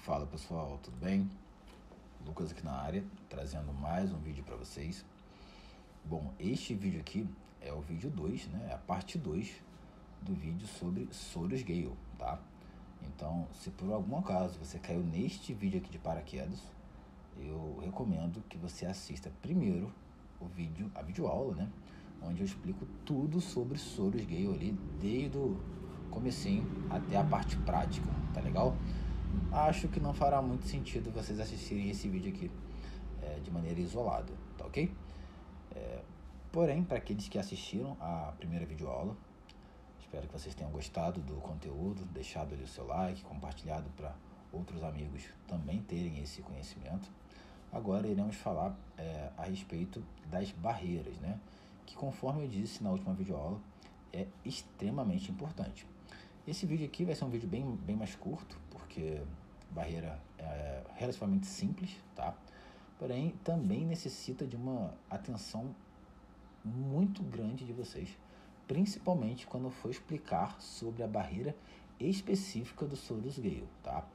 Fala pessoal, tudo bem? Lucas aqui na área, trazendo mais um vídeo para vocês. Bom, este vídeo aqui é o vídeo 2, né? É a parte 2 do vídeo sobre Sorus Gale, tá? Então, se por algum acaso você caiu neste vídeo aqui de paraquedas, eu recomendo que você assista primeiro o vídeo, a videoaula, né? Onde eu explico tudo sobre Sorus Gale ali, desde o comecinho até a parte prática, tá legal? Acho que não fará muito sentido vocês assistirem esse vídeo aqui de maneira isolada, tá ok? Porém, para aqueles que assistiram a primeira videoaula, espero que vocês tenham gostado do conteúdo, deixado ali o seu like, compartilhado para outros amigos também terem esse conhecimento. Agora iremos falar a respeito das barreiras, né? Que, conforme eu disse na última videoaula, é extremamente importante. Esse vídeo aqui vai ser um vídeo bem mais curto, porque a barreira é relativamente simples, tá? Porém, também necessita de uma atenção muito grande de vocês, principalmente quando eu for explicar sobre a barreira específica do Sorus Gale, tá?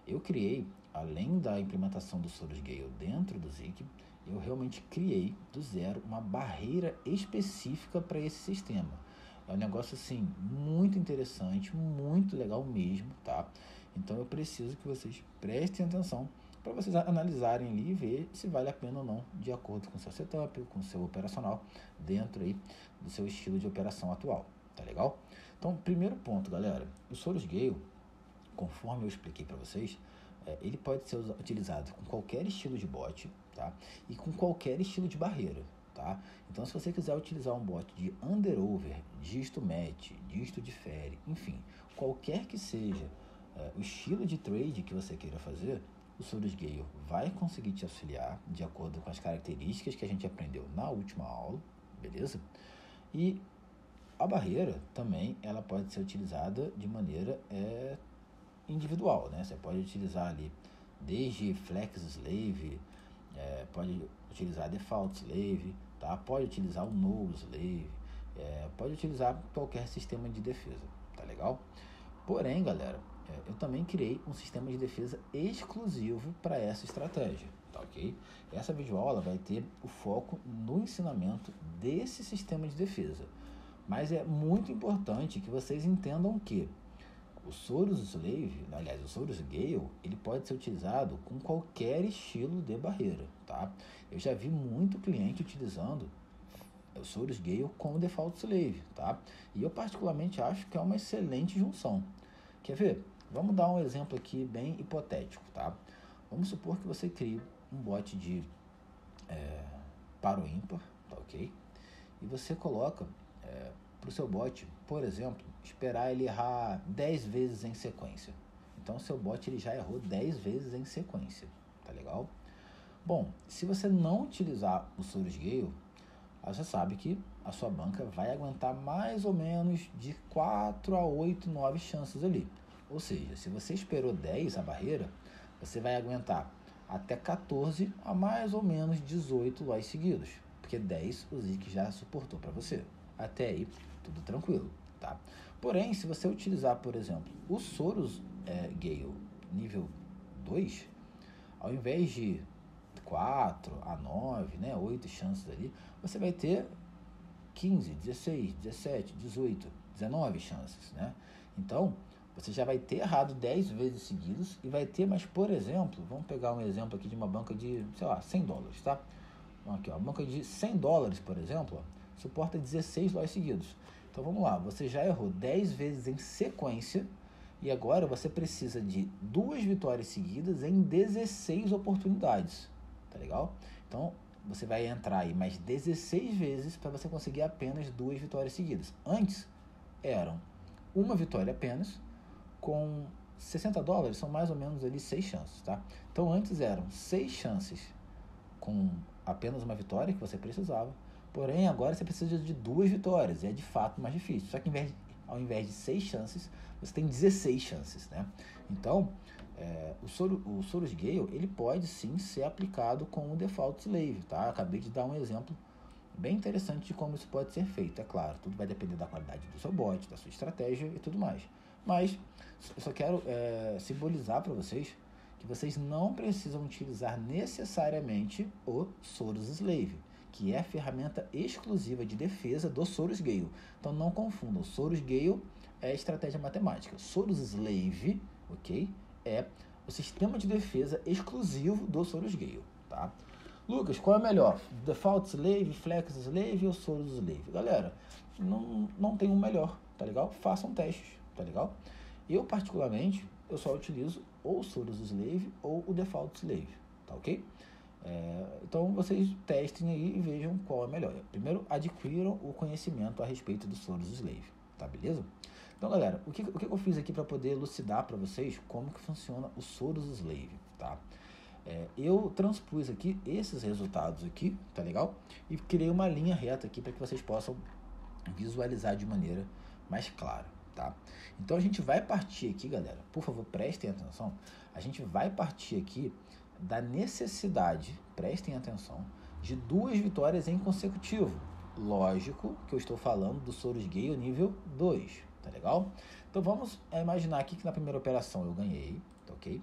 Eu criei, além da implementação do Sorus Gale dentro do Zik, eu realmente criei do zero uma barreira específica para esse sistema. É um negócio assim muito interessante, muito legal mesmo, tá? Então eu preciso que vocês prestem atenção para vocês analisarem ali e ver se vale a pena ou não, de acordo com o seu setup, com o seu operacional, dentro aí do seu estilo de operação atual, tá legal? Então, primeiro ponto, galera, o Sorus Gale, conforme eu expliquei para vocês, ele pode ser utilizado com qualquer estilo de bot, tá? E com qualquer estilo de barreira, tá? Então, se você quiser utilizar um bot de underover, disto match, disto difere, enfim, qualquer que seja o estilo de trade que você queira fazer, o Sorus Gale vai conseguir te auxiliar de acordo com as características que a gente aprendeu na última aula, beleza? E a barreira também, ela pode ser utilizada de maneira individual, né? Você pode utilizar ali desde Flex Slave, pode utilizar Default Slave, tá? Pode utilizar o No Slave, pode utilizar qualquer sistema de defesa, tá legal? Porém, galera, eu também criei um sistema de defesa exclusivo para essa estratégia, tá ok? Essa videoaula vai ter o foco no ensinamento desse sistema de defesa, mas é muito importante que vocês entendam que o Sorus Slave, aliás, o Sorus Gale, ele pode ser utilizado com qualquer estilo de barreira, tá? Eu já vi muito cliente utilizando o Sorus Gale como Default Slave, tá? E eu particularmente acho que é uma excelente junção. Quer ver? Vamos dar um exemplo aqui bem hipotético, tá? Vamos supor que você crie um bot de par ou ímpar, tá ok? E você coloca para o seu bot, por exemplo, esperar ele errar 10 vezes em sequência. Então, o seu bot ele já errou 10 vezes em sequência, tá legal? Bom, se você não utilizar o Sorus Gale, você sabe que a sua banca vai aguentar mais ou menos de 4 a 8, 9 chances ali. Ou seja, se você esperou 10 a barreira, você vai aguentar até 14 a mais ou menos 18 loss seguidos, porque 10 o Zik já suportou para você. Até aí, tudo tranquilo, tá? Porém, se você utilizar, por exemplo, o Sorus Gale nível 2, ao invés de 4 a 9, né, 8 chances ali, você vai ter 15, 16, 17, 18, 19 chances, né? Então, você já vai ter errado 10 vezes seguidos e vai ter, mas, por exemplo, vamos pegar um exemplo aqui de uma banca de, sei lá, $100, tá? Então, aqui, ó, uma banca de $100, por exemplo, ó, suporta 16 loss seguidos. Então, vamos lá, você já errou 10 vezes em sequência e agora você precisa de 2 vitórias seguidas em 16 oportunidades, tá legal? Então, você vai entrar aí mais 16 vezes para você conseguir apenas 2 vitórias seguidas. Antes, eram uma vitória apenas, com $60, são mais ou menos ali 6 chances, tá? Então, antes eram 6 chances com apenas uma vitória que você precisava, porém, agora você precisa de 2 vitórias, e é de fato mais difícil. Só que ao invés de 6 chances, você tem 16 chances, né? Então, o Sorus Gale, ele pode sim ser aplicado com o Default Slave, tá? Acabei de dar um exemplo bem interessante de como isso pode ser feito. É claro, tudo vai depender da qualidade do seu bot, da sua estratégia e tudo mais. Mas eu só quero simbolizar para vocês que vocês não precisam utilizar necessariamente o Sorus Slave, que é a ferramenta exclusiva de defesa do Sorus Gale. Então não confundam, o Sorus Gale é estratégia matemática. Sorus Slave, ok, é o sistema de defesa exclusivo do Sorus Gale, tá? Lucas, qual é melhor? Default Slave, Flex Slave ou Sorus Slave? Galera, não tem um melhor, tá legal? Façam testes, tá legal? Eu, particularmente, eu só utilizo ou o Sorus Slave ou o Default Slave, tá ok? Então, vocês testem aí e vejam qual é melhor. Primeiro, adquiram o conhecimento a respeito do Sorus Slave, tá beleza? Então, galera, o que eu fiz aqui para poder elucidar para vocês como que funciona o Sorus Slave, tá? Eu transpus aqui esses resultados aqui, tá legal? E criei uma linha reta aqui para que vocês possam visualizar de maneira mais clara, tá? Então, a gente vai partir aqui, galera, por favor, prestem atenção, a gente vai partir aqui da necessidade, prestem atenção, de 2 vitórias em consecutivo. Lógico que eu estou falando do Sorus Gale nível 2, tá legal? Então vamos imaginar aqui que na primeira operação eu ganhei, tá ok?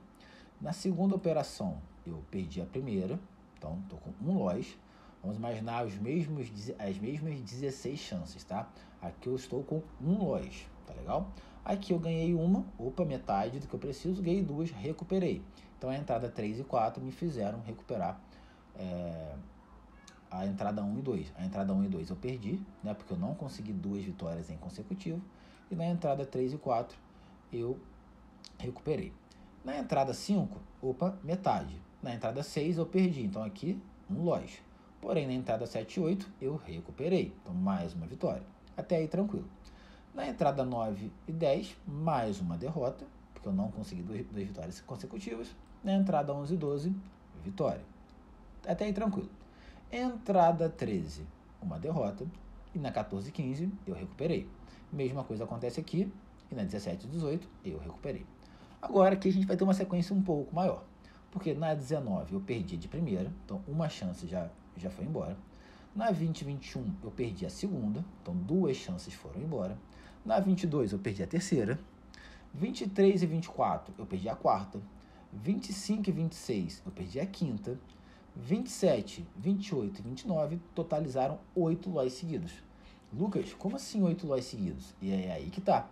Na segunda operação eu perdi a primeira, então estou com 1 loss. Vamos imaginar as mesmas 16 chances, tá? Aqui eu estou com 1 loss, tá legal? Aqui eu ganhei uma, metade do que eu preciso, ganhei 2, recuperei. Então a entrada 3 e 4 me fizeram recuperar a entrada 1 e 2. A entrada 1 e 2 eu perdi, né? Porque eu não consegui 2 vitórias em consecutivo. E na entrada 3 e 4 eu recuperei. Na entrada 5, metade. Na entrada 6 eu perdi, então aqui 1 loss. Porém, na entrada 7 e 8 eu recuperei, então mais uma vitória. Até aí tranquilo. Na entrada 9 e 10, mais uma derrota, porque eu não consegui 2 vitórias consecutivas. Na entrada 11 e 12, vitória. Até aí tranquilo. Entrada 13, uma derrota. E na 14 e 15 eu recuperei. Mesma coisa acontece aqui. E na 17 e 18 eu recuperei. Agora aqui a gente vai ter uma sequência um pouco maior. Porque na 19 eu perdi de primeira, então uma chance já foi embora. Na 20 e 21 eu perdi a segunda, então 2 chances foram embora. Na 22 eu perdi a terceira. 23 e 24 eu perdi a quarta. 25 e 26 eu perdi a quinta. 27, 28 e 29 totalizaram 8 loss seguidos. Lucas, como assim 8 loss seguidos? E é aí que tá.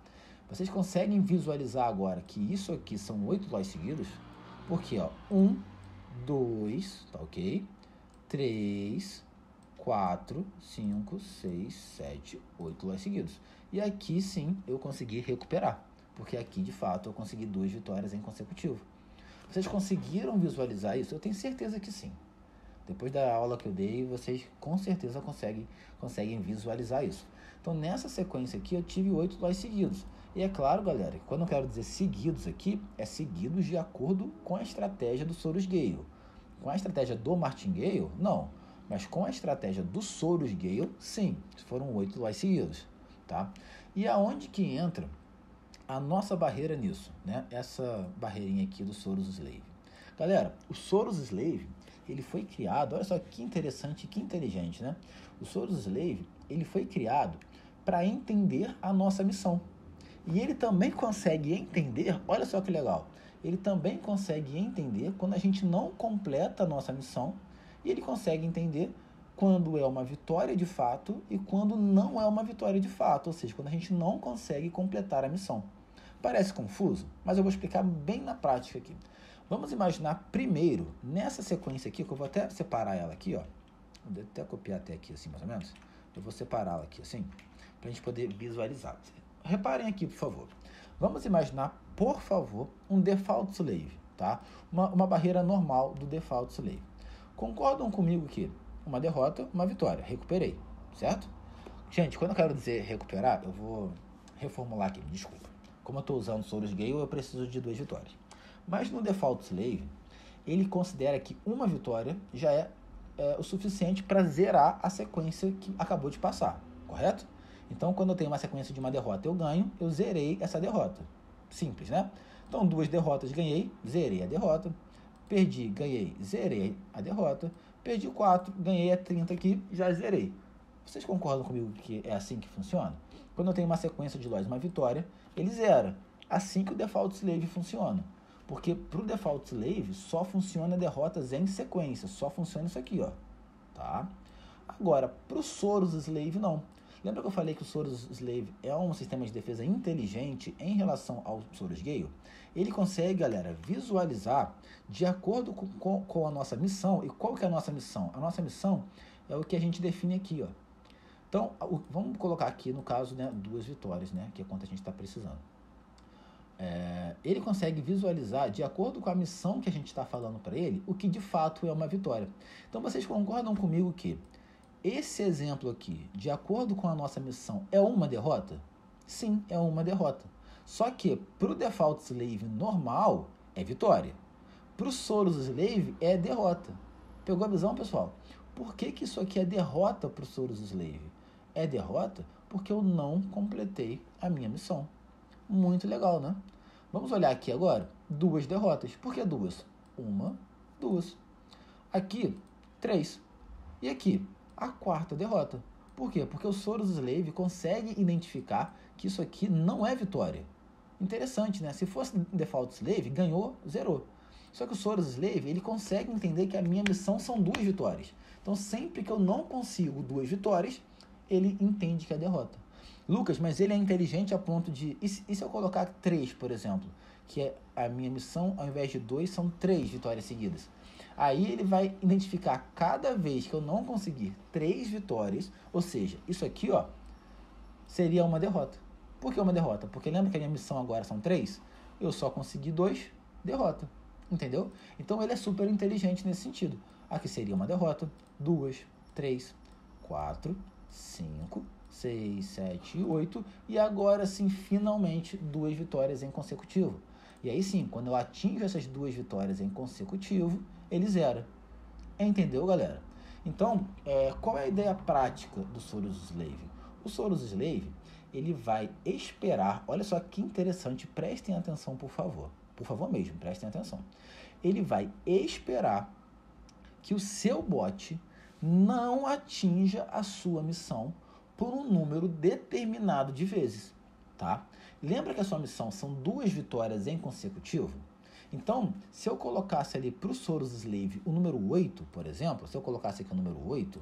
Vocês conseguem visualizar agora que isso aqui são 8 loss seguidos? Porque, ó, 1, 2, tá ok? 3, 4, 5, 6, 7, 8 loss seguidos. E aqui sim eu consegui recuperar. Porque aqui, de fato, eu consegui 2 vitórias em consecutivo. Vocês conseguiram visualizar isso? Eu tenho certeza que sim. Depois da aula que eu dei, vocês com certeza conseguem visualizar isso. Então, nessa sequência aqui, eu tive 8 loss seguidos. E é claro, galera, que quando eu quero dizer seguidos aqui, é seguidos de acordo com a estratégia do Sorus Gale. Com a estratégia do Martingale, não. Mas com a estratégia do Sorus Gale, sim. Foram 8 loss seguidos, tá? E aonde que entra a nossa barreira nisso, né? Essa barreirinha aqui do Sorus Slave. Galera, o Sorus Slave, ele foi criado, olha só que interessante, que inteligente, né? O Sorus Slave, ele foi criado para entender a nossa missão. E ele também consegue entender, olha só que legal, ele também consegue entender quando a gente não completa a nossa missão, e ele consegue entender quando é uma vitória de fato e quando não é uma vitória de fato, ou seja, quando a gente não consegue completar a missão. Parece confuso, mas eu vou explicar bem na prática aqui. Vamos imaginar primeiro, nessa sequência aqui, que eu vou até separar ela aqui, ó. Vou até copiar até aqui, assim, mais ou menos. Eu vou separá-la aqui, assim, pra gente poder visualizar. Reparem aqui, por favor. Vamos imaginar, por favor, um Default Slave, tá? Uma barreira normal do Default Slave. Concordam comigo que uma derrota, uma vitória. Recuperei, certo? Gente, quando eu quero dizer recuperar, eu vou reformular aqui, desculpa. Como eu estou usando Sorus Gale, eu preciso de 2 vitórias. Mas no Default Slave, ele considera que uma vitória já é o suficiente para zerar a sequência que acabou de passar, correto? Então, quando eu tenho uma sequência de uma derrota, eu ganho, eu zerei essa derrota. Simples, né? Então, 2 derrotas, ganhei, zerei a derrota. Perdi, ganhei, zerei a derrota. Perdi 4, ganhei a 30 aqui, já zerei. Vocês concordam comigo que é assim que funciona? Quando eu tenho uma sequência de loss, uma vitória, ele zera. Assim que o Default Slave funciona. Porque para o default slave só funciona derrotas em sequência, só funciona isso aqui, ó, tá? Agora, para o Soros Slave não. Lembra que eu falei que o Soros Slave é um sistema de defesa inteligente em relação ao Soros Gale? Ele consegue, galera, visualizar de acordo com a nossa missão. E qual que é a nossa missão? A nossa missão é o que a gente define aqui, ó. Então, vamos colocar aqui, no caso, né, 2 vitórias, né, que é quanto a gente está precisando. Ele consegue visualizar, de acordo com a missão que a gente está falando para ele, o que de fato é uma vitória. Então, vocês concordam comigo que esse exemplo aqui, de acordo com a nossa missão, é uma derrota? Sim, é uma derrota. Só que para o default slave normal, é vitória. Para o Soros Slave, é derrota. Pegou a visão, pessoal? Por que isso aqui é derrota para o Soros Slave? É derrota porque eu não completei a minha missão. Muito legal, né? Vamos olhar aqui agora. 2 derrotas. Por que 2? 1, 2. Aqui, 3. E aqui, a 4ª derrota. Por quê? Porque o Soros Slave consegue identificar que isso aqui não é vitória. Interessante, né? Se fosse default slave, ganhou, zerou. Só que o Soros Slave, ele consegue entender que a minha missão são 2 vitórias. Então, sempre que eu não consigo 2 vitórias, ele entende que é derrota. Lucas, mas ele é inteligente a ponto de... E se eu colocar 3, por exemplo? Que é a minha missão, ao invés de 2, são 3 vitórias seguidas. Aí ele vai identificar cada vez que eu não conseguir 3 vitórias, ou seja, isso aqui, ó, seria uma derrota. Por que uma derrota? Porque lembra que a minha missão agora são 3? Eu só consegui 2, derrota. Entendeu? Então ele é super inteligente nesse sentido. Aqui seria uma derrota, 2, 3, 4, 5, 6, 7 e 8. E agora sim, finalmente, 2 vitórias em consecutivo. E aí sim, quando eu atinjo essas 2 vitórias em consecutivo, ele zera. Entendeu, galera? Então, qual é a ideia prática do Soros Slave? O Soros Slave, ele vai esperar, olha só que interessante, prestem atenção, por favor. Por favor mesmo, prestem atenção. Ele vai esperar que o seu bot não atinja a sua missão por um número determinado de vezes, tá? Lembra que a sua missão são 2 vitórias em consecutivo? Então, se eu colocasse ali para o Soros Slave o número 8, por exemplo, se eu colocasse aqui o número 8,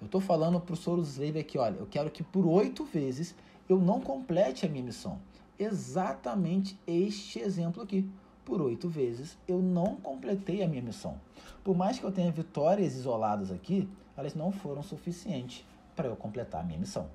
eu estou falando para o Soros Slave aqui, olha, eu quero que por 8 vezes eu não complete a minha missão. Exatamente este exemplo aqui. Por 8 vezes eu não completei a minha missão. Por mais que eu tenha vitórias isoladas aqui, elas não foram suficientes para eu completar a minha missão.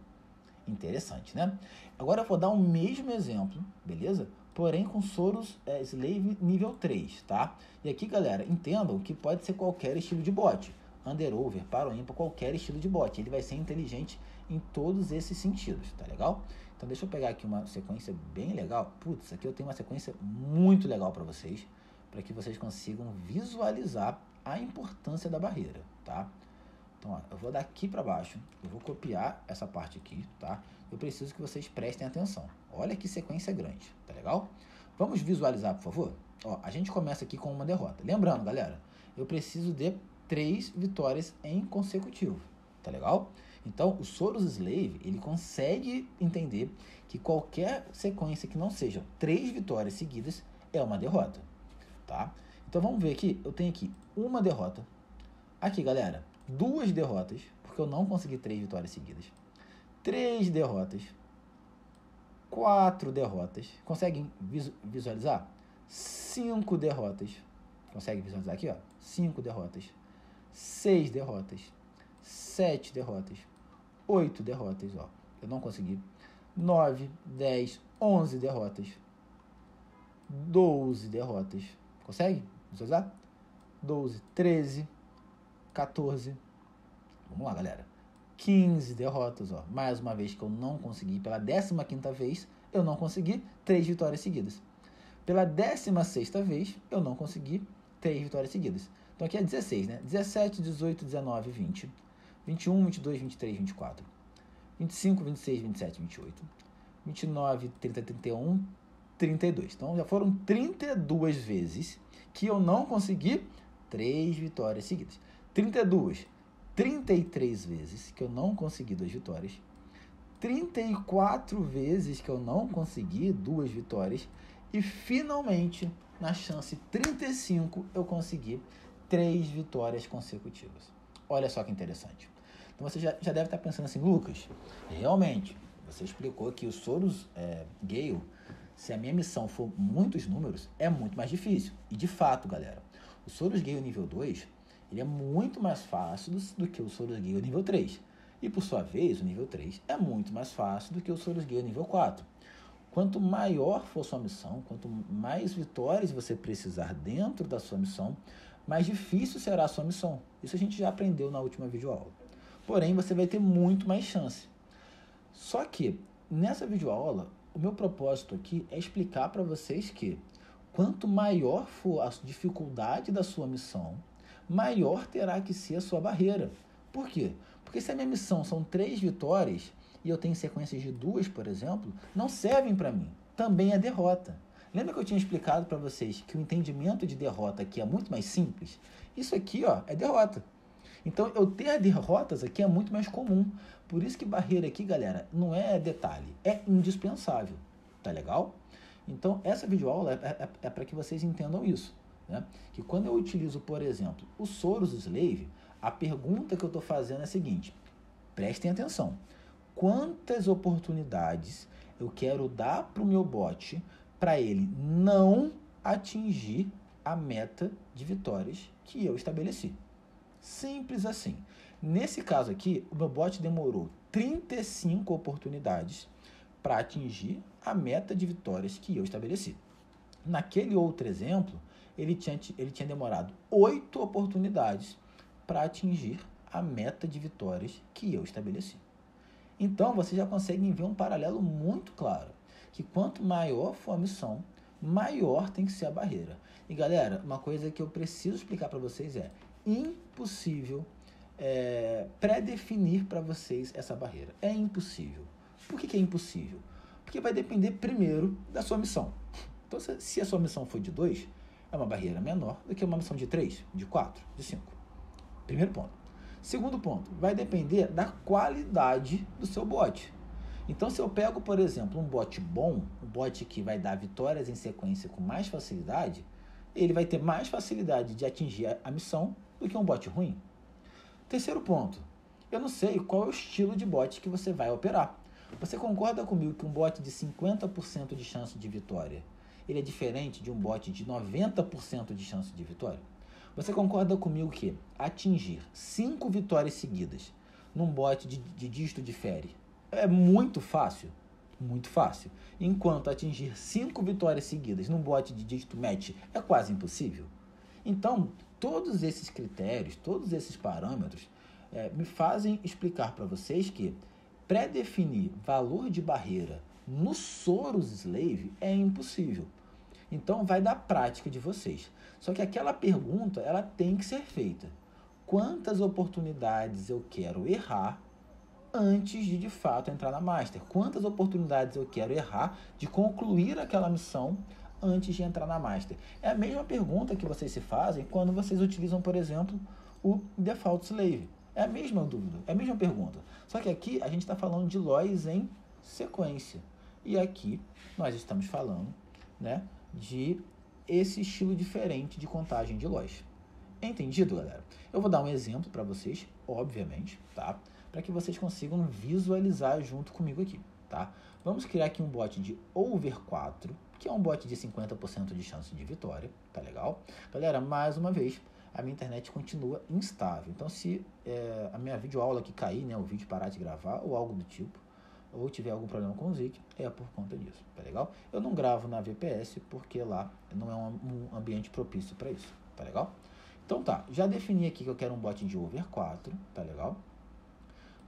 Interessante, né? Agora eu vou dar o mesmo exemplo, beleza? Porém com Soros Slave nível 3, tá? E aqui, galera, entendam que pode ser qualquer estilo de bot. Under, over, para ou ímpar, qualquer estilo de bot. Ele vai ser inteligente em todos esses sentidos, tá legal? Então deixa eu pegar aqui uma sequência bem legal. Putz, aqui eu tenho uma sequência muito legal para vocês, para que vocês consigam visualizar a importância da barreira, tá? Então, ó, eu vou daqui para baixo, eu vou copiar essa parte aqui, tá? Eu preciso que vocês prestem atenção. Olha que sequência grande, tá legal? Vamos visualizar, por favor? Ó, a gente começa aqui com uma derrota. Lembrando, galera, eu preciso de 3 vitórias em consecutivo, tá legal? Então, o Soros Slave, ele consegue entender que qualquer sequência que não seja 3 vitórias seguidas é uma derrota, tá? Então, vamos ver aqui, eu tenho aqui uma derrota. Aqui, galera, 2 derrotas, porque eu não consegui 3 vitórias seguidas. 3 derrotas. 4 derrotas. Conseguem visualizar? 5 derrotas. Consegue visualizar aqui, ó? 5 derrotas. 6 derrotas. 7 derrotas. 8 derrotas, ó. Eu não consegui. 9, 10, 11 derrotas. 12 derrotas. Consegue visualizar? 12, 13, 14. Vamos lá, galera. 15 derrotas, ó. Mais uma vez que eu não consegui. Pela 15ª vez, eu não consegui 3 vitórias seguidas. Pela 16ª vez, eu não consegui 3 vitórias seguidas. Então aqui é 16, né? 17, 18, 19, 20. 21, 22, 23, 24. 25, 26, 27, 28. 29, 30, 31, 32. Então já foram 32 vezes que eu não consegui 3 vitórias seguidas. 32, 33 vezes que eu não consegui 2 vitórias. 34 vezes que eu não consegui 2 vitórias. E finalmente, na chance 35, eu consegui 3 vitórias consecutivas. Olha só que interessante. Então você já deve estar pensando assim, Lucas, realmente, você explicou que o Soros Gale, se a minha missão for muitos números, é muito mais difícil. E de fato, galera, o Soros Gale nível 2, ele é muito mais fácil do que o Soros Gale nível 3. E por sua vez, o nível 3 é muito mais fácil do que o Soros Gale nível 4. Quanto maior for sua missão, quanto mais vitórias você precisar dentro da sua missão, mais difícil será a sua missão. Isso a gente já aprendeu na última videoaula. Porém, você vai ter muito mais chance. Só que, nessa videoaula, o meu propósito aqui é explicar para vocês que quanto maior for a dificuldade da sua missão, maior terá que ser a sua barreira. Por quê? Porque se a minha missão são 3 vitórias e eu tenho sequências de 2, por exemplo, não servem para mim. Também é derrota. Lembra que eu tinha explicado para vocês que o entendimento de derrota aqui é muito mais simples? Isso aqui, ó, é derrota. Então, eu ter derrotas aqui é muito mais comum. Por isso que barreira aqui, galera, não é detalhe, é indispensável. Tá legal? Então, essa videoaula é para que vocês entendam isso. Né? Que quando eu utilizo, por exemplo, o Soros Slave, a pergunta que eu estou fazendo é a seguinte. Prestem atenção. Quantas oportunidades eu quero dar para o meu bot para ele não atingir a meta de vitórias que eu estabeleci? Simples assim. Nesse caso aqui, o meu bot demorou 35 oportunidades para atingir a meta de vitórias que eu estabeleci. Naquele outro exemplo, ele tinha demorado 8 oportunidades para atingir a meta de vitórias que eu estabeleci. Então, vocês já conseguem ver um paralelo muito claro, que quanto maior for a missão, maior tem que ser a barreira. E galera, uma coisa que eu preciso explicar para vocês é impossível pré-definir para vocês essa barreira. É impossível. Por que é impossível? Porque vai depender primeiro da sua missão. Então, se a sua missão for de 2, é uma barreira menor do que uma missão de 3, de 4, de 5. Primeiro ponto. Segundo ponto, vai depender da qualidade do seu bot. Então, se eu pego, por exemplo, um bot bom, um bot que vai dar vitórias em sequência com mais facilidade, ele vai ter mais facilidade de atingir a missão do que um bot ruim. Terceiro ponto, eu não sei qual é o estilo de bot que você vai operar. Você concorda comigo que um bot de 50% de chance de vitória, ele é diferente de um bot de 90% de chance de vitória? Você concorda comigo que atingir 5 vitórias seguidas num bot de dígito de fere é muito fácil? Muito fácil. Enquanto atingir 5 vitórias seguidas num bot de dígito match é quase impossível. Então, todos esses critérios, todos esses parâmetros me fazem explicar para vocês que pré-definir valor de barreira no Soros Slave é impossível. Então, vai da prática de vocês. Só que aquela pergunta, ela tem que ser feita. Quantas oportunidades eu quero errar antes de fato entrar na Master? Quantas oportunidades eu quero errar de concluir aquela missão antes de entrar na Master? É a mesma pergunta que vocês se fazem quando vocês utilizam, por exemplo, o Default Slave. É a mesma dúvida, é a mesma pergunta. Só que aqui a gente está falando de LOIs em sequência. E aqui nós estamos falando, né, de esse estilo diferente de contagem de LOIs. Entendido, galera? Eu vou dar um exemplo para vocês, obviamente, tá? Para que vocês consigam visualizar junto comigo aqui, tá? Vamos criar aqui um bot de over 4, que é um bot de 50% de chance de vitória, tá legal? Galera, mais uma vez, a minha internet continua instável. Então, se a minha videoaula aqui cair, né, o vídeo parar de gravar ou algo do tipo, ou tiver algum problema com o Zik, é por conta disso, tá legal? Eu não gravo na VPS porque lá não é um ambiente propício para isso, tá legal? Então tá, já defini aqui que eu quero um bot de over 4, tá legal?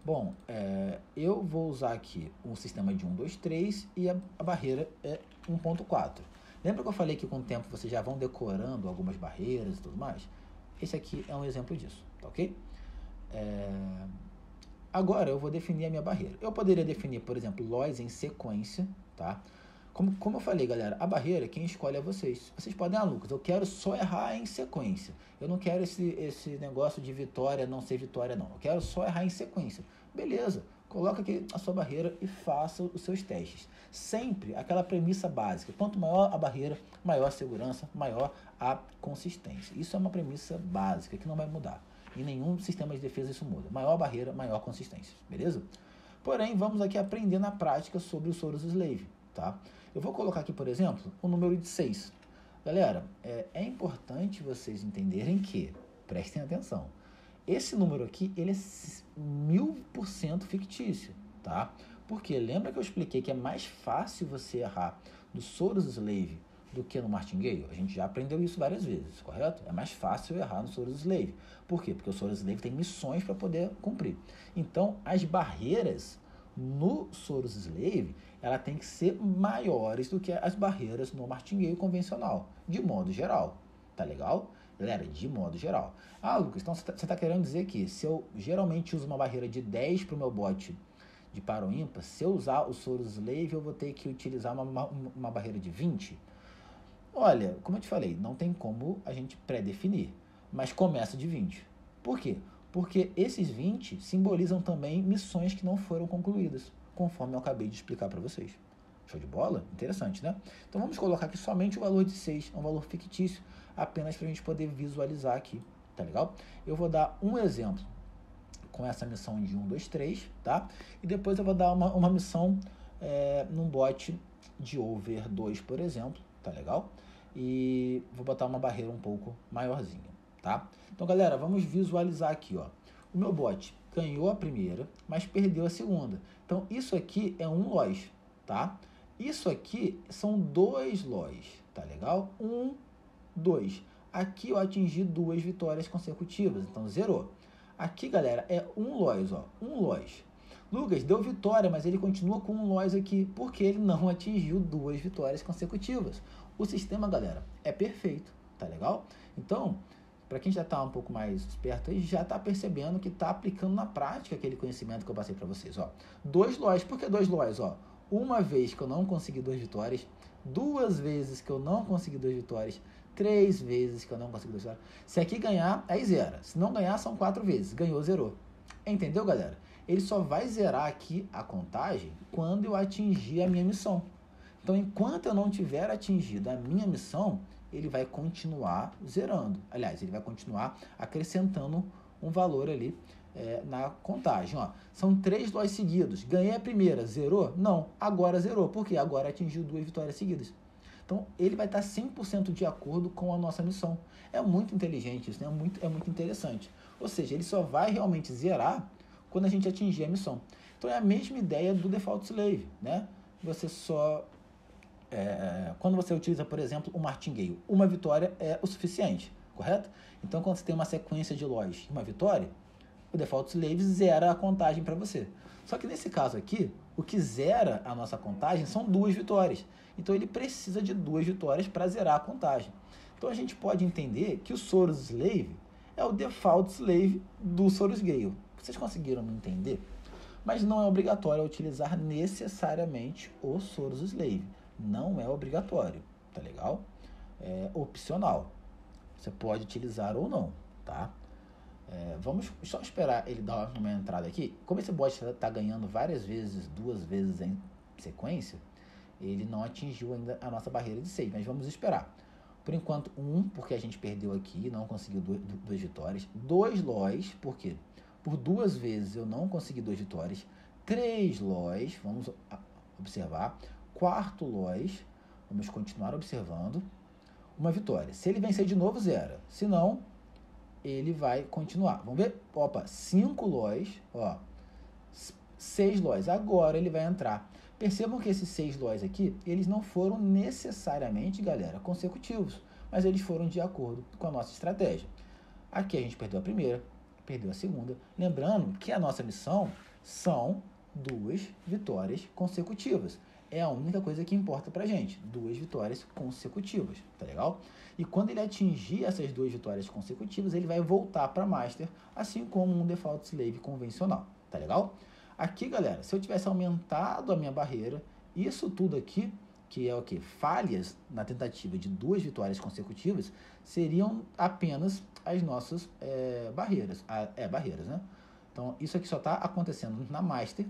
Bom, eu vou usar aqui um sistema de 1, 2, 3 e a barreira é 1.4. Lembra que eu falei que com o tempo vocês já vão decorando algumas barreiras e tudo mais? Esse aqui é um exemplo disso, tá ok? Agora eu vou definir a minha barreira. Eu poderia definir, por exemplo, LOIs em sequência, tá? Como eu falei, galera, a barreira, quem escolhe é vocês. Vocês podem, Lucas, eu quero só errar em sequência. Eu não quero esse negócio de vitória, não ser vitória, não. Eu quero só errar em sequência. Beleza, coloca aqui a sua barreira e faça os seus testes. Sempre aquela premissa básica, quanto maior a barreira, maior a segurança, maior a consistência. Isso é uma premissa básica que não vai mudar. Em nenhum sistema de defesa isso muda. Maior barreira, maior consistência, beleza? Porém, vamos aqui aprender na prática sobre o Soros Slave, tá? Eu vou colocar aqui, por exemplo, o número de 6. Galera, é importante vocês entenderem que, prestem atenção, esse número aqui, ele é 1000% fictício, tá? Porque lembra que eu expliquei que é mais fácil você errar no Soros Slave do que no Martingale? A gente já aprendeu isso várias vezes, correto? É mais fácil errar no Soros Slave. Por quê? Porque o Soros Slave tem missões para poder cumprir. Então, as barreiras no Soros Slave, ela tem que ser maiores do que as barreiras no Martingale convencional, de modo geral. Tá legal? Galera, de modo geral. Ah, Lucas, então você está querendo dizer que se eu geralmente uso uma barreira de 10 para o meu bot de par ou ímpar, se eu usar o Soros Slave, eu vou ter que utilizar uma barreira de 20? Olha, como eu te falei, não tem como a gente pré-definir, mas começa de 20. Por quê? Porque esses 20 simbolizam também missões que não foram concluídas, conforme eu acabei de explicar para vocês. Show de bola? Interessante, né? Então vamos colocar aqui somente o valor de 6, é um valor fictício, apenas para a gente poder visualizar aqui, tá legal? Eu vou dar um exemplo com essa missão de 1, 2, 3, tá? E depois eu vou dar uma missão num bot de over 2, por exemplo, tá legal? E vou botar uma barreira um pouco maiorzinha, tá? Então, galera, vamos visualizar aqui, ó. O meu bot ganhou a primeira, mas perdeu a segunda. Então, isso aqui é um loss, tá? Isso aqui são 2 loss, tá legal? 1, 2. Aqui eu atingi 2 vitórias consecutivas, então zerou. Aqui, galera, é um loss, ó, um loss. Lucas, deu vitória, mas ele continua com um loss aqui, porque ele não atingiu 2 vitórias consecutivas. O sistema, galera, é perfeito, tá legal? Então, para quem já está um pouco mais esperto aí, já está percebendo que está aplicando na prática aquele conhecimento que eu passei para vocês, ó. 2 loss, por que 2 loss, ó? Uma vez que eu não consegui 2 vitórias, 2 vezes que eu não consegui 2 vitórias, 3 vezes que eu não consegui 2 vitórias. Se aqui ganhar, aí zera. Se não ganhar, são 4 vezes. Ganhou, zerou. Entendeu, galera? Ele só vai zerar aqui a contagem quando eu atingir a minha missão. Então, enquanto eu não tiver atingido a minha missão, ele vai continuar zerando. Aliás, ele vai continuar acrescentando um valor ali na contagem. Ó, são 3 loss seguidos. Ganhei a primeira, zerou? Não, agora zerou. Por quê? Agora atingiu 2 vitórias seguidas. Então, ele vai estar 100% de acordo com a nossa missão. É muito inteligente isso, né? É muito interessante. Ou seja, ele só vai realmente zerar quando a gente atingir a missão. Então, é a mesma ideia do Default Slave, né? Você só... quando você utiliza, por exemplo, o Martingale, uma vitória é o suficiente, correto? Então, quando você tem uma sequência de loss e uma vitória, o Default Slave zera a contagem para você. Só que nesse caso aqui, o que zera a nossa contagem são 2 vitórias. Então, ele precisa de 2 vitórias para zerar a contagem. Então, a gente pode entender que o Soros Slave é o Default Slave do Soros Gale. Vocês conseguiram me entender? Mas não é obrigatório utilizar necessariamente o Soros Slave. Não é obrigatório, tá legal? É opcional. Você pode utilizar ou não, tá? Vamos só esperar ele dar uma entrada aqui. Como esse bot está ganhando várias vezes, 2 vezes em sequência, ele não atingiu ainda a nossa barreira de 6, mas vamos esperar. Por enquanto, 1, porque a gente perdeu aqui, não conseguiu 2 vitórias. 2 loss, por quê? Por 2 vezes eu não consegui 2 vitórias. 3 loss, vamos observar. 4º loss, vamos continuar observando. Uma vitória. Se ele vencer de novo, zera. Se não, ele vai continuar. Vamos ver? Opa, 5 loss, ó. 6 loss. Agora ele vai entrar. Percebam que esses 6 loss aqui, eles não foram necessariamente, galera, consecutivos, mas eles foram de acordo com a nossa estratégia. Aqui a gente perdeu a primeira, perdeu a segunda. Lembrando que a nossa missão são 2 vitórias consecutivas. É a única coisa que importa pra gente, 2 vitórias consecutivas, tá legal? E quando ele atingir essas 2 vitórias consecutivas, ele vai voltar para Master, assim como um Default Slave convencional, tá legal? Aqui, galera, se eu tivesse aumentado a minha barreira, isso tudo aqui, que é o que? Falhas na tentativa de 2 vitórias consecutivas, seriam apenas as nossas barreiras. Barreiras, né? Então, isso aqui só está acontecendo na Master,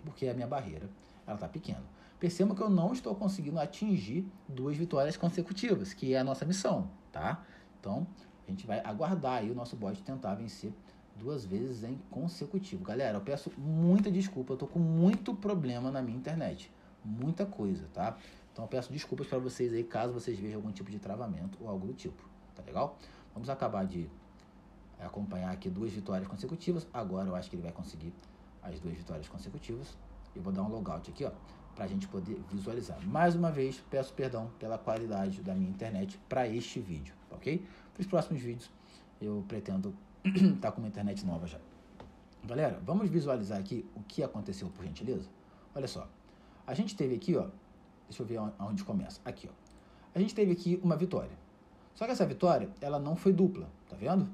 porque a minha barreira está pequena. Perceba que eu não estou conseguindo atingir 2 vitórias consecutivas, que é a nossa missão, tá? Então, a gente vai aguardar aí o nosso bot tentar vencer 2 vezes em consecutivo. Galera, eu peço muita desculpa, eu tô com muito problema na minha internet. Muita coisa, tá? Então eu peço desculpas para vocês aí, caso vocês vejam algum tipo de travamento ou algo do tipo, tá legal? Vamos acabar de acompanhar aqui 2 vitórias consecutivas. Agora eu acho que ele vai conseguir as 2 vitórias consecutivas. Eu vou dar um logout aqui, ó, pra gente poder visualizar. Mais uma vez, peço perdão pela qualidade da minha internet para este vídeo, ok? Para os próximos vídeos, eu pretendo estar com uma internet nova já. Galera, vamos visualizar aqui o que aconteceu, por gentileza? Olha só, a gente teve aqui, ó, deixa eu ver aonde começa. Aqui, ó. A gente teve aqui uma vitória. Só que essa vitória, ela não foi dupla, tá vendo?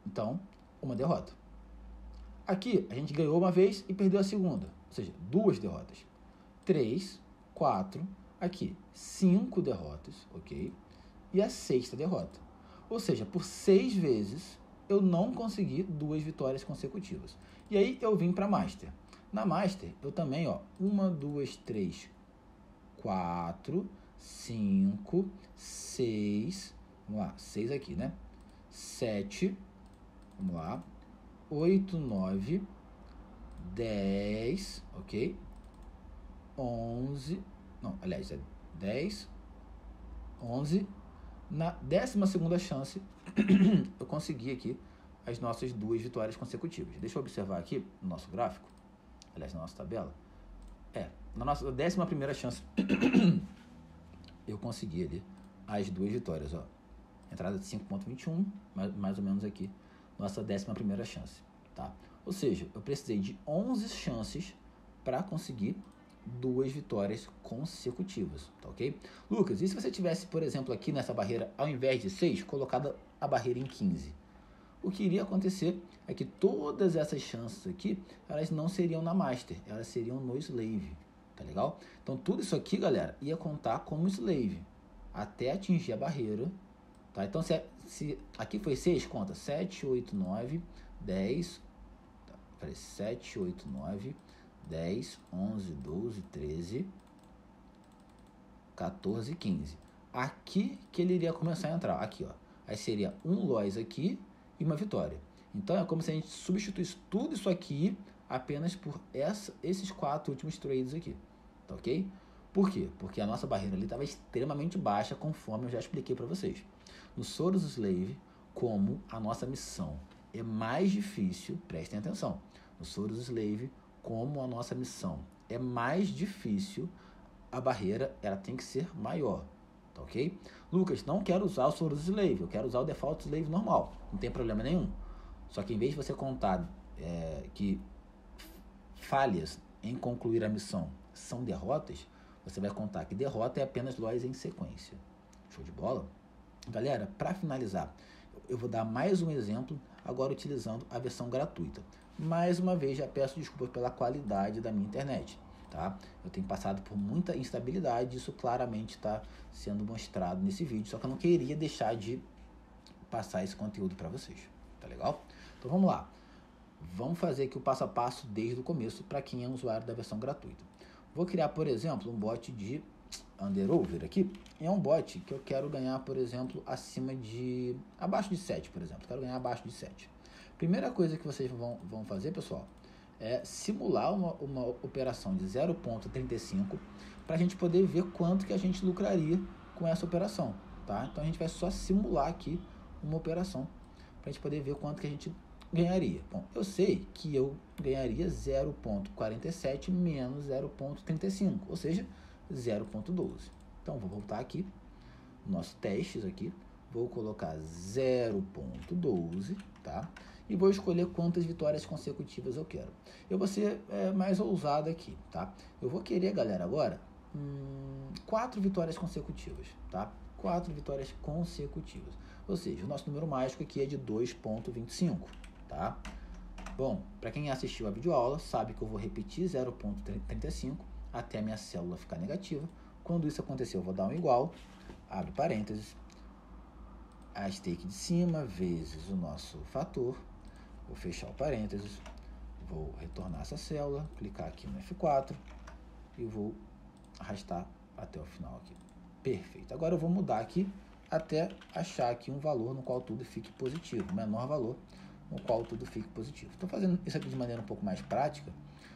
Então, uma derrota. Aqui, a gente ganhou uma vez e perdeu a segunda. Ou seja, 2 derrotas. 3, 4, aqui, 5 derrotas, ok? E a 6ª derrota. Ou seja, por 6 vezes, eu não consegui 2 vitórias consecutivas. E aí, eu vim para Master. Na Master, eu também, ó, 1, 2, 3, 4, 5, 6, vamos lá, 6 aqui, né? 7, vamos lá, 8, 9, 10, ok? 11, não, aliás, é 10, 11, na 12ª chance, eu consegui aqui as nossas 2 vitórias consecutivas. Deixa eu observar aqui no nosso gráfico, aliás, na nossa tabela, na nossa 11ª chance, eu consegui ali as 2 vitórias, ó. Entrada de 5.21, mais ou menos aqui, nossa 11ª chance, tá? Ou seja, eu precisei de 11 chances para conseguir 2 vitórias consecutivas, tá ok? Lucas, e se você tivesse, por exemplo, aqui nessa barreira, ao invés de 6, colocado a barreira em 15? O que iria acontecer é que todas essas chances aqui, elas não seriam na Master, elas seriam no Slave, tá legal? Então tudo isso aqui, galera, ia contar como Slave, até atingir a barreira, tá? Então se aqui foi 6, conta 7, 8, 9, 10, 7, 8, 9, 10, 11, 12, 13, 14, 15. Aqui que ele iria começar a entrar, aqui, ó. Aí seria um loss aqui e uma vitória. Então é como se a gente substituísse tudo isso aqui apenas por esses 4 últimos trades aqui, tá ok? Por quê? Porque a nossa barreira ali estava extremamente baixa, conforme eu já expliquei para vocês. No Soros Slave, como a nossa missão é mais difícil, prestem atenção, no Soros Slave, como a nossa missão é mais difícil, a barreira ela tem que ser maior, tá ok? Lucas, não quero usar o Soros Slave, eu quero usar o Default Slave normal, não tem problema nenhum. Só que em vez de você contar que falhas em concluir a missão são derrotas, você vai contar que derrota é apenas loss em sequência. Show de bola? Galera, para finalizar, eu vou dar mais um exemplo, agora utilizando a versão gratuita. Mais uma vez, já peço desculpas pela qualidade da minha internet, tá? Eu tenho passado por muita instabilidade, isso claramente está sendo mostrado nesse vídeo, só que eu não queria deixar de passar esse conteúdo para vocês, tá legal? Então vamos lá. Vamos fazer aqui o passo a passo desde o começo para quem é usuário da versão gratuita. Vou criar, por exemplo, um bot de underover aqui. É um bot que eu quero ganhar, por exemplo, abaixo de 7, por exemplo. Quero ganhar abaixo de 7. Primeira coisa que vocês vão fazer, pessoal, é simular uma operação de 0.35 para a gente poder ver quanto que a gente lucraria com essa operação, tá? Então a gente vai só simular aqui uma operação para a gente poder ver quanto que a gente ganharia. Bom, eu sei que eu ganharia 0.47 menos 0.35, ou seja, 0.12. Então, vou voltar aqui, nossos testes aqui, vou colocar 0.12, tá? E vou escolher quantas vitórias consecutivas eu quero. Eu vou ser mais ousado aqui, tá? Eu vou querer, galera, agora 4 vitórias consecutivas, tá? 4 vitórias consecutivas. Ou seja, o nosso número mágico aqui é de 2.25, tá? Bom, para quem assistiu a videoaula, sabe que eu vou repetir 0.35 até a minha célula ficar negativa. Quando isso acontecer, eu vou dar um igual, abre parênteses, a stake de cima vezes o nosso fator, vou fechar o parênteses, Vou retornar essa célula, clicar aqui no F4 e vou arrastar até o final aqui. Perfeito. Agora eu vou mudar aqui até achar aqui um valor no qual tudo fique positivo, menor valor no qual tudo fique positivo. Estou fazendo isso aqui de maneira um pouco mais prática,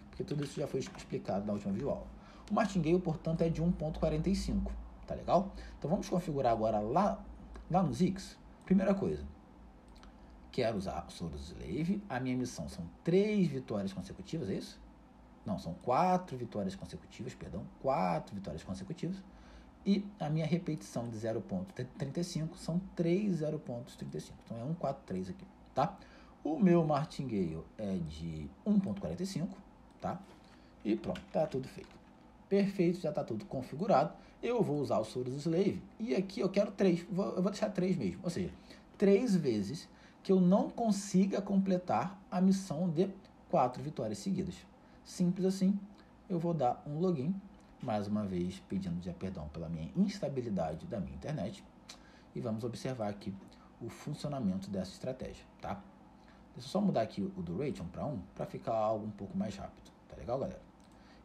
porque tudo isso já foi explicado na última videoaula. O martingale, portanto, é de 1.45, tá legal? Então vamos configurar agora lá no Zix. Primeira coisa, quero usar o Soros Slave, a minha missão são 3 vitórias consecutivas, é isso? Não, são 4 vitórias consecutivas, perdão, 4 vitórias consecutivas. E a minha repetição de 0.35 são 3 0.35. Então é 143 aqui, tá? O meu martingale é de 1.45, tá? E pronto, tá tudo feito. Perfeito, já tá tudo configurado. Eu vou usar o Soros Slave e aqui eu quero 3. Eu vou deixar 3 mesmo, ou seja, 3 vezes que eu não consiga completar a missão de 4 vitórias seguidas. Simples assim, eu vou dar um login, mais uma vez pedindo já perdão pela minha instabilidade da minha internet, e vamos observar aqui o funcionamento dessa estratégia, tá? Deixa eu só mudar aqui o duration para 1, para ficar algo um pouco mais rápido, tá legal, galera?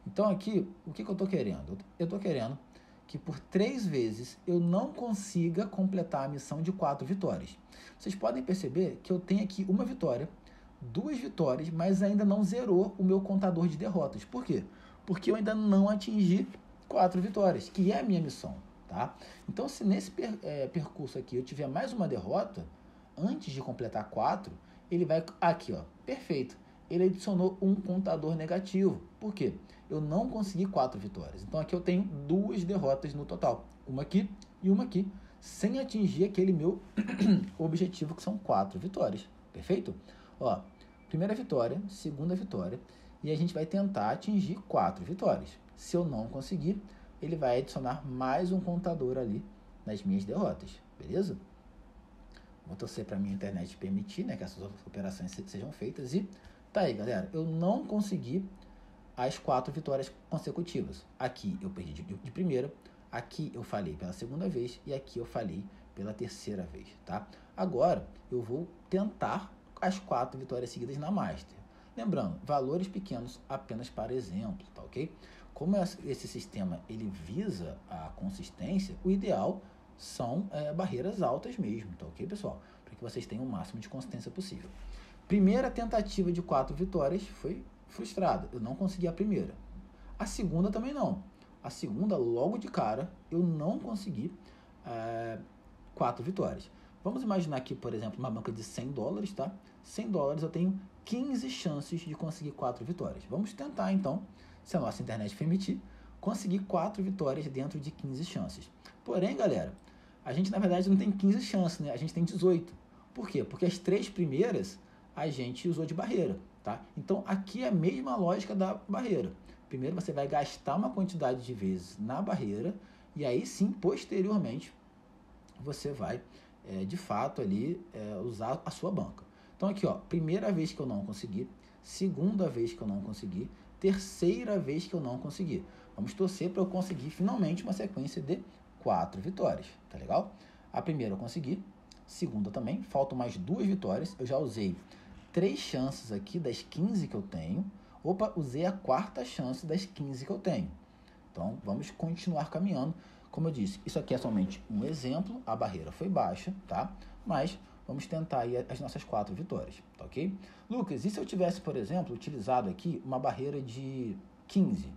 Então aqui, o que eu estou querendo? Eu estou querendo que por 3 vezes eu não consiga completar a missão de 4 vitórias. Vocês podem perceber que eu tenho aqui uma vitória, 2 vitórias, mas ainda não zerou o meu contador de derrotas. Por quê? Porque eu ainda não atingi 4 vitórias, que é a minha missão, tá? Então, se nesse percurso aqui eu tiver mais uma derrota, antes de completar 4, ele vai aqui, ó, perfeito. Ele adicionou um contador negativo. Por quê? Eu não consegui 4 vitórias. Então, aqui eu tenho 2 derrotas no total. Uma aqui e uma aqui, sem atingir aquele meu objetivo, que são 4 vitórias. Perfeito? Ó, primeira vitória, segunda vitória, e a gente vai tentar atingir 4 vitórias. Se eu não conseguir, ele vai adicionar mais um contador ali nas minhas derrotas, beleza? Vou torcer para a minha internet permitir, né, que essas operações sejam feitas. E tá aí, galera, eu não consegui as 4 vitórias consecutivas. Aqui eu perdi de primeira, aqui eu falhei pela segunda vez e aqui eu falhei pela terceira vez, tá? Agora eu vou tentar as 4 vitórias seguidas na Master. Lembrando, valores pequenos apenas para exemplo, tá ok? Como esse sistema ele visa a consistência, o ideal são barreiras altas mesmo, tá ok, pessoal? Para que vocês tenham o máximo de consistência possível. Primeira tentativa de 4 vitórias foi frustrada, eu não consegui a primeira. A segunda também não. A segunda, logo de cara, eu não consegui 4 vitórias. Vamos imaginar aqui, por exemplo, uma banca de $100, tá? $100 eu tenho 15 chances de conseguir 4 vitórias. Vamos tentar, então, se a nossa internet permitir, conseguir 4 vitórias dentro de 15 chances. Porém, galera, a gente, na verdade, não tem 15 chances, né? A gente tem 18. Por quê? Porque as 3 primeiras a gente usou de barreira, tá? Então, aqui é a mesma lógica da barreira. Primeiro, você vai gastar uma quantidade de vezes na barreira e aí sim, posteriormente, você vai, de fato, ali usar a sua banca. Então, aqui, ó, primeira vez que eu não consegui, segunda vez que eu não consegui, terceira vez que eu não consegui. Vamos torcer para eu conseguir finalmente uma sequência de 4 vitórias, tá legal? A primeira eu consegui, segunda também, faltam mais 2 vitórias, eu já usei 3 chances aqui das 15 que eu tenho. Opa, usei a 4ª chance das 15 que eu tenho. Então, vamos continuar caminhando. Como eu disse, isso aqui é somente um exemplo, a barreira foi baixa, tá? Mas vamos tentar aí as nossas 4 vitórias, tá ok? Lucas, e se eu tivesse, por exemplo, utilizado aqui uma barreira de 15?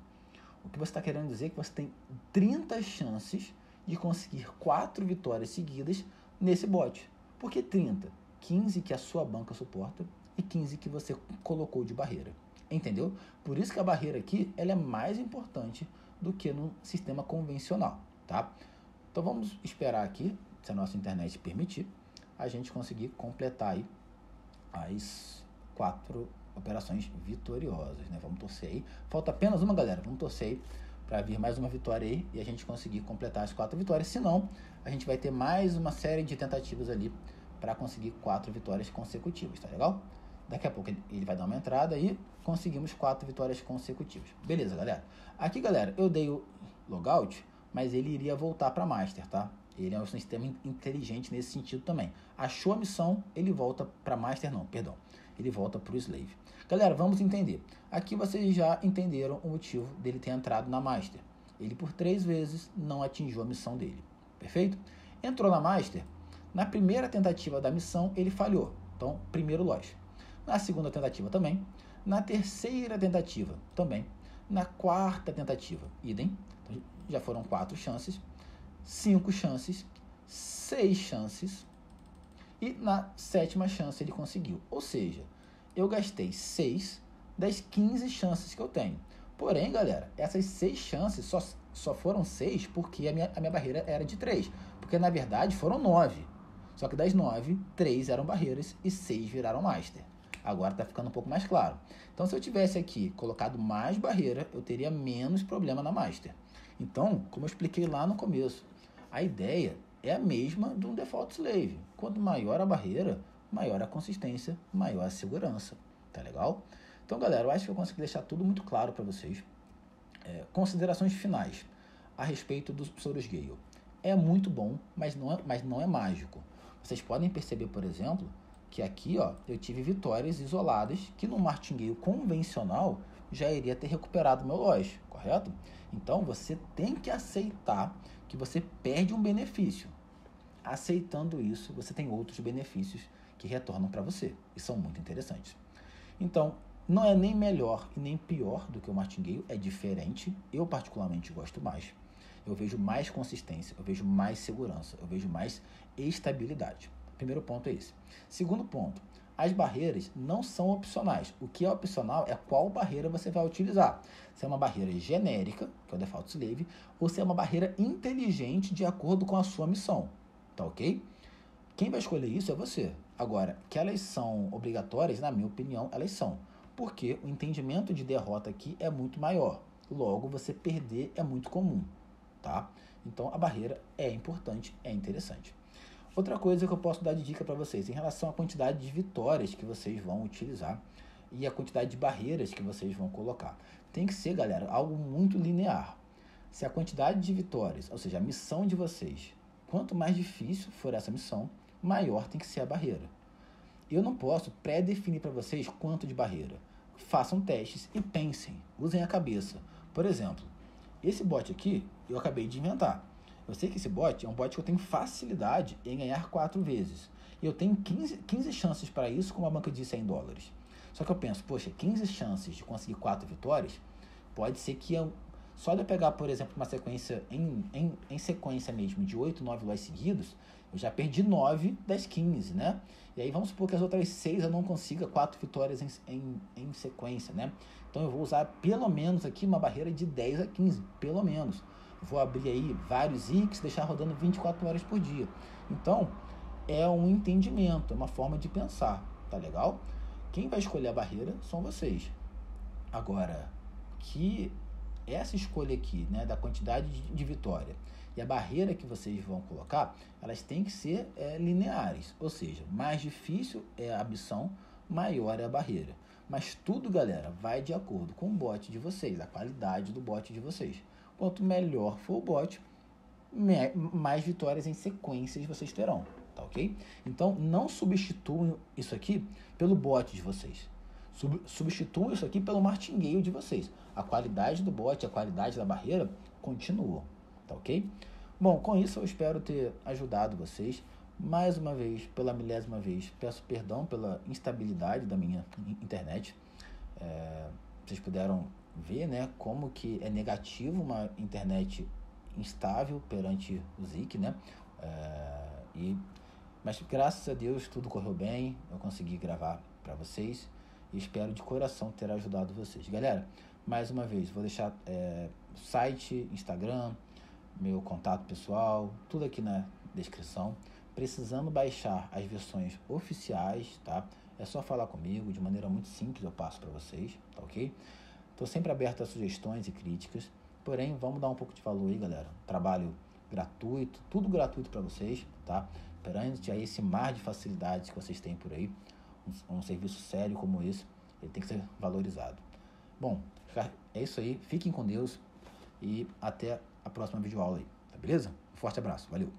O que você está querendo dizer é que você tem 30 chances de conseguir 4 vitórias seguidas nesse bot. Por que 30? 15 que a sua banca suporta e 15 que você colocou de barreira. Entendeu? Por isso que a barreira aqui ela é mais importante do que no sistema convencional, tá? Então vamos esperar aqui, se a nossa internet permitir, a gente conseguir completar aí as 4 operações vitoriosas, né? Vamos torcer aí. Falta apenas uma, galera. Vamos torcer aí para vir mais uma vitória aí e a gente conseguir completar as 4 vitórias. Senão, a gente vai ter mais uma série de tentativas ali para conseguir 4 vitórias consecutivas, tá legal? Daqui a pouco ele vai dar uma entrada e conseguimos 4 vitórias consecutivas. Beleza, galera? Aqui, galera, eu dei o logout, mas ele iria voltar para Master, tá? Ele é um sistema inteligente nesse sentido também. Achou a missão, ele volta para Master, não, perdão. ele volta para o slave. Galera, vamos entender. Aqui vocês já entenderam o motivo dele ter entrado na master. Ele por 3 vezes não atingiu a missão dele. Perfeito? Entrou na master, na primeira tentativa da missão ele falhou. Então, primeiro loss. Na segunda tentativa também. Na terceira tentativa também. Na quarta tentativa, idem. Então, já foram 4 chances, 5 chances, 6 chances. E na 7ª chance ele conseguiu. Ou seja, eu gastei 6 das 15 chances que eu tenho. Porém, galera, essas 6 chances só foram 6 porque a minha barreira era de 3. Porque, na verdade, foram 9. Só que das 9, 3 eram barreiras e 6 viraram master. Agora está ficando um pouco mais claro. Então, se eu tivesse aqui colocado mais barreira, eu teria menos problema na master. Então, como eu expliquei lá no começo, a ideia é a mesma de um default slave. Quanto maior a barreira, maior a consistência, maior a segurança. Tá legal? Então, galera, eu acho que eu consegui deixar tudo muito claro para vocês. Considerações finais a respeito do Soros Gale. É muito bom, mas não é mágico. Vocês podem perceber, por exemplo, que aqui eu tive vitórias isoladas que no martingale convencional já iria ter recuperado meu loss, correto? Então, você tem que aceitar que você perde um benefício. Aceitando isso, você tem outros benefícios que retornam para você e são muito interessantes. Então, não é nem melhor e nem pior do que o martingale, é diferente. Eu particularmente gosto mais. Eu vejo mais consistência, eu vejo mais segurança, eu vejo mais estabilidade. Primeiro ponto é esse. Segundo ponto, as barreiras não são opcionais. O que é opcional é qual barreira você vai utilizar. Se é uma barreira genérica, que é o default slave, ou se é uma barreira inteligente de acordo com a sua missão. Tá ok? Quem vai escolher isso é você. Agora, que elas são obrigatórias, na minha opinião, elas são. Porque o entendimento de derrota aqui é muito maior. Logo, você perder é muito comum. Tá? Então, a barreira é importante, é interessante. Outra coisa que eu posso dar de dica para vocês, em relação à quantidade de vitórias que vocês vão utilizar e a quantidade de barreiras que vocês vão colocar. Tem que ser, galera, algo muito linear. Se a quantidade de vitórias, ou seja, a missão de vocês, quanto mais difícil for essa missão, maior tem que ser a barreira. Eu não posso pré-definir para vocês quanto de barreira. Façam testes e pensem, usem a cabeça. Por exemplo, esse bot aqui eu acabei de inventar. Eu sei que esse bot é um bot que eu tenho facilidade em ganhar 4 vezes. E eu tenho 15 chances para isso com uma banca de $100. Só que eu penso, poxa, 15 chances de conseguir 4 vitórias, pode ser que só de eu pegar, por exemplo, uma sequência em sequência mesmo de 8, 9 loss seguidos, eu já perdi 9 das 15, né? E aí vamos supor que as outras 6 eu não consiga 4 vitórias em sequência, né? Então eu vou usar pelo menos aqui uma barreira de 10 a 15, pelo menos. Vou abrir aí vários X, deixar rodando 24 horas por dia. Então, é um entendimento, é uma forma de pensar, tá legal? Quem vai escolher a barreira são vocês. Agora, que essa escolha aqui, né, da quantidade de vitória e a barreira que vocês vão colocar, elas têm que ser lineares. Ou seja, mais difícil é a missão, maior é a barreira. Mas tudo, galera, vai de acordo com o bot de vocês, a qualidade do bot de vocês. Quanto melhor for o bot, mais vitórias em sequências vocês terão, tá ok? Então, não substituam isso aqui pelo bot de vocês. Substituam isso aqui pelo martingale de vocês. A qualidade do bot, a qualidade da barreira continuam, tá ok? Bom, com isso eu espero ter ajudado vocês. Mais uma vez, pela 1000ª vez, peço perdão pela instabilidade da minha internet. Vocês puderam ver, né, como que é negativo uma internet instável perante o Zik, né? Mas graças a Deus tudo correu bem, eu consegui gravar para vocês e espero de coração ter ajudado vocês. Galera, mais uma vez, vou deixar site, Instagram, meu contato pessoal, tudo aqui na descrição. Precisando baixar as versões oficiais, tá? É só falar comigo, de maneira muito simples eu passo para vocês, tá ok? Estou sempre aberto a sugestões e críticas, porém, vamos dar um pouco de valor aí, galera. Trabalho gratuito, tudo gratuito para vocês, tá? Perante a esse mar de facilidades que vocês têm por aí, um serviço sério como esse, ele tem que ser valorizado. Bom, é isso aí, fiquem com Deus e até a próxima videoaula aí, tá beleza? Um forte abraço, valeu!